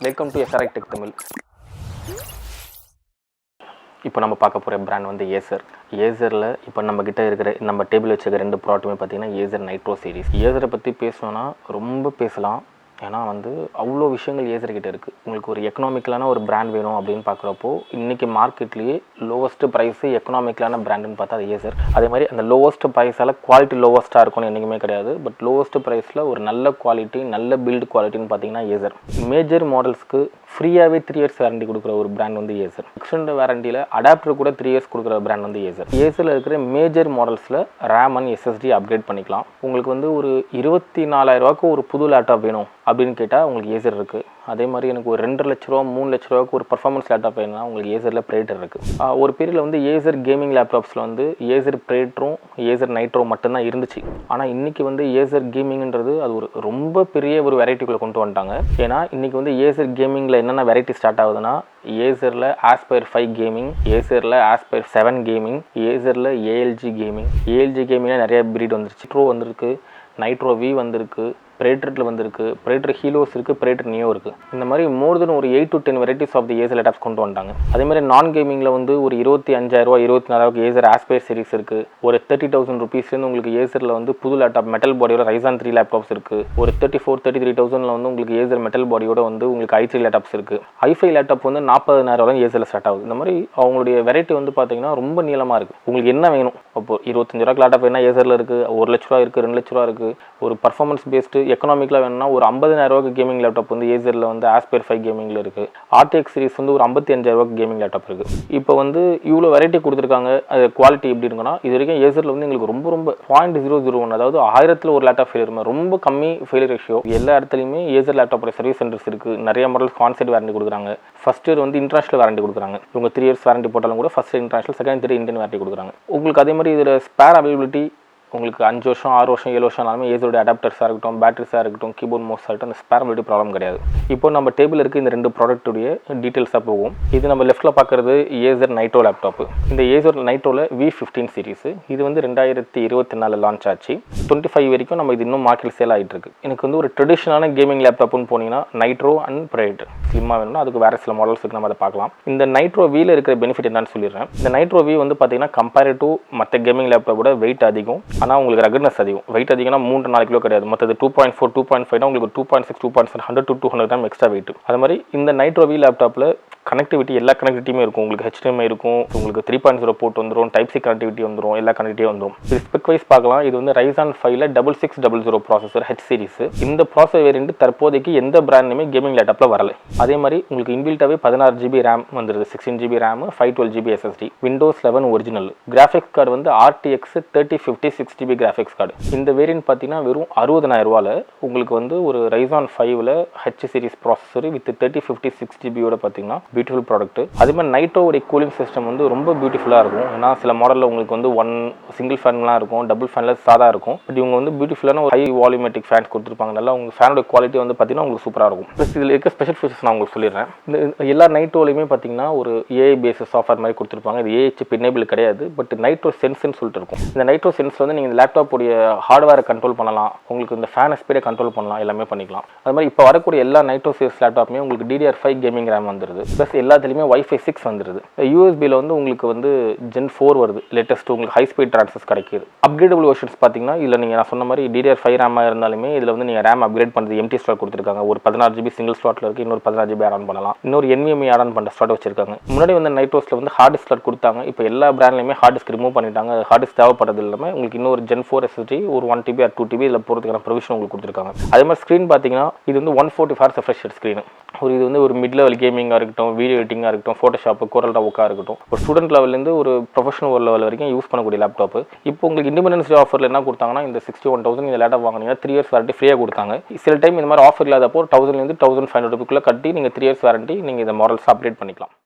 Welcome to SRI tech Tamil. இப்போ நம்ம பார்க்க போகிற பிராண்ட் வந்து ஏசர். ஏசரில் இப்போ நம்மக்கிட்ட இருக்கிற நம்ம டேபிள் வச்சுருக்க ரெண்டு ப்ராடக்ட்டுமே பார்த்தீங்கன்னா ஏசர் நைட்ரோ சீரிஸ். ஏசரை பற்றி பேசணுன்னா ரொம்ப பேசலாம். ஏன்னா வந்து அவ்வளோ விஷயங்கள் ஏசர்கிட்ட இருக்குது. உங்களுக்கு ஒரு எக்கனாமிக்கலான ஒரு பிராண்ட் வேணும் அப்படின்னு பார்க்குறப்போ இன்றைக்கி மார்க்கெட்லேயே லோவஸ்ட்டு ப்ரைஸு எக்கனாமிக்கலான பிராண்டுன்னு பார்த்தா அது ஏசர். அதே மாதிரி அந்த லோவஸ்ட் ப்ரைஸால் குவாலிட்டி லோவஸ்ட்டாக இருக்கும்னு என்றைக்குமே கிடையாது. பட் லோவஸ்ட் ப்ரைஸில் ஒரு நல்ல குவாலிட்டி நல்ல பில்டு குவாலிட்டின்னு பார்த்தீங்கன்னா ஏசர். மேஜர் மாடல்ஸ்க்கு ஃப்ரீயாகவே 3 years வாரண்டி கொடுக்குற ஒரு பிராண்ட் வந்து ஏசர். எக்ஸ்டெண்டட் வாரண்டியில் அடாப்டர் கூட 3 years கொடுக்குற பிராண்ட் வந்து ஏசர். ஏசரில் இருக்கிற மேஜர் மாடல்ஸில் RAM அண்ட் SSD அப்கிரேட் பண்ணிக்கலாம். உங்களுக்கு வந்து ஒரு 24,000 ஒரு புது லேப்டாப் வேணும் அப்படின்னு கேட்டால் உங்களுக்கு ஏசர் இருக்குது. அதே மாதிரி எனக்கு ஒரு 2 லட்ச ரூபா 3 லட்ச ரூபாய்க்கு ஒரு பர்ஃபார்மன்ஸ் லேப்டாப் வேணும்னா உங்களுக்கு ஏசரில் ப்ரேட்டர் இருக்குது. ஒரு பீரியடில் வந்து ஏசர் கேமிங் லேப்டாப்ஸில் வந்து ஏசர் ப்ரேட்டரும் ஏசர் நைட்ரோ மட்டும்தான் இருந்துச்சு. ஆனால் இன்றைக்கி வந்து ஏசர் கேமிங்ன்றது அது ஒரு ரொம்ப பெரிய ஒரு வெரைட்டிக்குள்ளே கொண்டு வந்துட்டாங்க. ஏன்னா இன்றைக்கி வந்து ஏசர் கேமிங்கில் என்னென்ன வெரைட்டி ஸ்டார்ட் ஆகுதுன்னா ஏசரில் ஆஸ்பயர் 5 கேமிங், ஏசரில் ஆஸ்பயர் 7 கேமிங், ஏசரில் ALG கேமிங். ALG கேமிங்கில் நிறைய பிரீட் வந்துருச்சு. நைட்ரோ வந்திருக்கு, நைட்ரோ V வந்திருக்கு, ப்ரேட்டரில் வந்திருக்கு, ப்ரேட்டர் ஹீலோஸ் இருக்குது, ப்ரேட்டர் நியோ இருக்குது. இந்த மாதிரி மோர் தென் ஒரு 8 to 10 varieties of the Acer laptops கொண்டு வந்துட்டாங்க. அதே மாதிரி நான் கேமிங்கில் வந்து ஒரு 25,000 24,000 ஏசர் ஆஸ்பயர் சீரிஸ் இருக்குது. ஒரு 30,000 rupeesலேருந்து உங்களுக்கு ஏசரில் வந்து புது லேப்டாப் மெட்டல் பாடியோட Ryzen 3 லேப்டாப்ஸ் இருக்குது. ஒரு 33,000 வந்து உங்களுக்கு ஏசர் மெட்டல் பாடியோட வந்து உங்களுக்கு i3 லேப்டாப்ஸ் இருக்குது. i5 லேப்டாப் வந்து 40,000 ஏசரில் ஸ்டார்ட் ஆகுது. இந்த மாதிரி அவங்களுடைய வெரைட்டி வந்து பார்த்தீங்கன்னா ரொம்ப நீளமாக இருக்குது. உங்களுக்கு என்ன வேணும்? அப்போ 25,000 லேப்டாப் வேணா ஏசரில் இருக்குது, 1 லட்ச ரூபா இருக்குது, 2 லட்ச ரூபா இருக்குது. ஒரு பர்ஃபார்மன்ஸ் பேஸ்டு எக்கனாமிக்கலாக வேணும்னா ஒரு 50,000 கேமிங் லேப்டாப் வந்து ஏசரில் வந்து ஆஸ்பயர் 5 கேமிங்கில் இருக்குது. RTX சீரிஸ் வந்து ஒரு 55,000 கேமிங் லேப்டாப் இருக்குது. இப்போ வந்து இவ்வளோ வெரைட்டி கொடுத்துருக்காங்க. அது குவாலிட்டி எப்படி இருக்குன்னா இது வரைக்கும் ஏசரில் வந்து எங்களுக்கு ரொம்ப 0.001 அதாவது 1000ல் ஒரு லேப்டாப் ஃபெயிலியர் ரொம்ப கம்மி ஃபெயிலியர் ரேஷியோ. எல்லா இடத்துலையுமே ஏசர் லேப்டாப்போட சர்வீஸ் சென்டர்ஸ் இருக்குது. நிறைய மாடல்ஸ் கான்செப்ட் வாரண்டி கொடுக்குறாங்க. ஃபர்ஸ்ட் இயர் வந்து இன்டர்நேஷனல் வாரண்டி கொடுக்குறாங்க. இவங்க 3 years வாரண்டி போட்டாலும் கூட first international, second 3 Indian warranty கொடுக்குறாங்க. உங்களுக்கு அதே மாதிரி இதில் ஸ்பேர் அவைலபிலிட்டி உங்களுக்கு 5 வருஷம் 6 வருஷம் 7 வருஷம் ஆனாலுமே ஏசரோட அடாப்டர்ஸாக இருக்கட்டும், பேட்டரிஸாக இருக்கட்டும், கீபோர்ட் மவுஸாக இருக்கட்டும், அந்த ஸ்பேரபிலிட்டி ப்ராப்ளம் கிடையாது. இப்போ நம்ம டேபிள் இருக்குது இந்த ரெண்டு ப்ராடக்ட்டுடைய டீட்டெயில்ஸாக போகும். இது நம்ம லெஃப்ட்டில் பார்க்குறது ஏசர் நைட்ரோ லேப்டாப்பு. இந்த ஏசர் நைட்ரோவில் V15 சீரிஸ். இது வந்து 2024 லான்ச் ஆச்சு. 25 வரைக்கும் நம்ம இது இன்னும் மார்க்கெட் சேல் ஆகிட்டு இருக்கு. எனக்கு வந்து ஒரு ட்ரெடிஷனான கேமிங் லேப்டாப்னு போனீங்கன்னா நைட்ரோ அண்ட் ப்ரைட் ஸ்லிம்மாக வேணும்னா அதுக்கு வேறு சில மாடல்ஸ் இருக்குது, நம்ம அதை பார்க்கலாம். இந்த நைட்ரோ வீல இருக்கிற பெனிஃபிட் என்னன்னு சொல்லிடுறேன். இந்த நைட்ரோ V வந்து பார்த்தீங்கன்னா கம்பேர் டு மற்ற கேமிங் லேப்டாப்போட வெயிட் அதிகம், ஆனால் உங்களுக்கு ரகட்னஸ் அதிகம். வெயிட் அதிகம்னா 3-4 கிலோ கிடையாது. மற்றது 2.4 2.5 உங்களுக்கு 2.6 2.7 100 to 200 கிராம் எக்ஸ்ட்ரா வெயிட். அது மாதிரி இந்த நைட்ரோ V லேப்டாப்பில் கனெக்டிவிட்டி எல்லா கனெக்டிவிட்டியுமே இருக்கும். உங்களுக்கு HDMI இருக்கும், உங்களுக்கு 3.0 போர்ட் வந்துடும், Type-C கனெக்டிவிட்டி வந்துடும், எல்லா கனெக்டிவிட்டியும் வந்துடும். இது ஸ்பெக் வைஸ் பார்க்கலாம். இது வந்து Ryzen 5ல 6600 ப்ராசஸர் H சீரிஸ். இந்த ப்ராசஸர் வேரியண்ட் தற்போதைக்கு எந்த பிராண்ட்லையுமே கேமிங் லேப்டாப்பில் வரல. அதே மாதிரி உங்களுக்கு இன்பில்ட்டாகவே 16 GB RAM வந்துருது, 16 GB RAM, 512 GB SSD, Windows 11 original. Graphics card வந்து RTX 3050 6GB கிராஃபிக்ஸ் கார்டு. இந்த வேரியண்ட் பார்த்தீங்கன்னா வெறும் 60,000 ரூபாயில் உங்களுக்கு வந்து ஒரு Ryzen 5ல H series processor with 3050 6GB பார்த்தீங்கன்னா பியூட்டிஃபுல் ப்ராடக்ட். அதே மாதிரி நைட்ரோவுடைய கூலிங் சிஸ்டம் வந்து ரொம்ப பியூட்டிஃபுல்லாக இருக்கும். ஏன்னா சில மாடலில் உங்களுக்கு வந்து சிங்கிள் ஃபேன்லாம் இருக்கும், டபுள் ஃபேனில் சாதா இருக்கும். பட் இவங்க வந்து பியூட்டிஃபுல்லான ஒரு ஹை வால்யூமேட்டிக் ஃபேன்ஸ் கொடுத்துருப்பாங்க. நல்லா உங்கள் ஃபேனோட குவாலிட்டி வந்து பார்த்தீங்கன்னா உங்களுக்கு சூப்பராக இருக்கும். ப்ளஸ் இதில் இருக்க ஸ்பெஷல் ஃபீச்சர்ஸ் நான் உங்களுக்கு சொல்லிடுறேன். இந்த எல்லா நைட்ரோலையுமே பார்த்தீங்கன்னா ஒரு AI பேஸ் சாஃப்ட்வேர் மாதிரி கொடுத்துருப்பாங்க. இது AI சிப் எனேபிள் கிடையாது, பட் நைட்ரோ சென்ஸ்ன்னு சொல்லிட்டு இருக்கும். இந்த நைட்ரோ சென்ஸ் வந்து நீங்கள் இந்த லேப்டாப்புடைய ஹார்ட்வேரை கண்ட்ரோல் பண்ணலாம், உங்களுக்கு இந்த ஃபேன் ஸ்பீடை கண்ட்ரோல் பண்ணலாம், எல்லாமே பண்ணிக்கலாம். அது மாதிரி இப்போ வரக்கூடிய எல்லா நைட்ரோ சீரிஸ் லேப்டாப்புமே உங்களுக்கு DDR5 கேமிங் RAM வந்துருது. ப்ளஸ் எல்லாத்துலேயுமே Wi-Fi 6 வந்துருது. USB-ல வந்து உங்களுக்கு வந்து Gen 4 வருது. லேட்டஸ்ட் உங்களுக்கு ஹை ஸ்பீட் ட்ரான்ஸ்ஃபர்ஸ் கிடைக்குது. அப்கிரேடபிள் வெர்ஷன்ஸ் பார்த்தீங்கன்னா இதில் நீங்கள் நான் சொன்ன மாதிரி DDR5 RAM இருந்தாலுமே இதில் வந்து நீங்கள் RAM அப்கிரேட் பண்ணுறது எம்டி ஸ்லாட் கொடுத்துருக்காங்க. ஒரு 16 GB சிங்கிள் ஸ்லாட்டில் இருக்குது, இன்னொரு 16 GB ஆட் ஆன் பண்ணலாம். இன்னொரு NVMe ஆட் ஆன் பண்ணுற ஸ்லாட் வச்சிருக்காங்க. முன்னாடி வந்து நைட்ரோஸில் வந்து ஹார்ட் டிஸ்க் ஸ்லாட் கொடுத்தாங்க. இப்போ எல்லா பிராண்ட்லையுமே ஹார்ட் டிஸ்க் ரிமூவ் பண்ணிட்டாங்க. ஹார்ட் டிஸ்க் தேவைப்படுறது இல்லாமல் உங்களுக்கு இன்னொரு Gen 4 SSD ஒரு 1 TB or 2 TB இதில் போகிறதுக்கான ப்ரொவிஷன் உங்களுக்கு கொடுத்துருக்காங்க. அதே மாதிரி ஸ்க்ரீன் பார்த்தீங்கன்னா இது வந்து 144 refresh rate ஸ்க்ரீன். இது வந்து ஒரு மிட் லெவல் கேமிங்காக இருக்கட்டும், வீடியோ எடிட்டிங்காக இருக்கட்டும், ஃபோட்டோஷாப், கோரல் ராவுக்காக இருக்கட்டும், ஒரு ஸ்டூடெண்ட் லெவல்லேருந்து ஒரு ப்ரொஃபஷனல் லெவல் வரைக்கும் யூஸ் பண்ணக்கூடிய லேப்டாப். இப்போ உங்களுக்கு இண்டிபெண்டன்ஸ் டே ஆஃபரில் என்ன கொடுத்தாங்கன்னா இந்த 61,000 இந்த லேப்டாப் வாங்கினீங்கன்னா 3 years வாரண்டி ஃப்ரீயாக கொடுத்தாங்க. சில டைம் இந்த மாதிரி ஆஃபர் இல்லாதப்போ 1000லேருந்து 1500 ரூபாய்க்குள்ளே கட்டி நீங்கள் 3 years வாரண்டி நீங்கள் இந்த மாடல்ஸ் அப்டேட் பண்ணிக்கலாம்.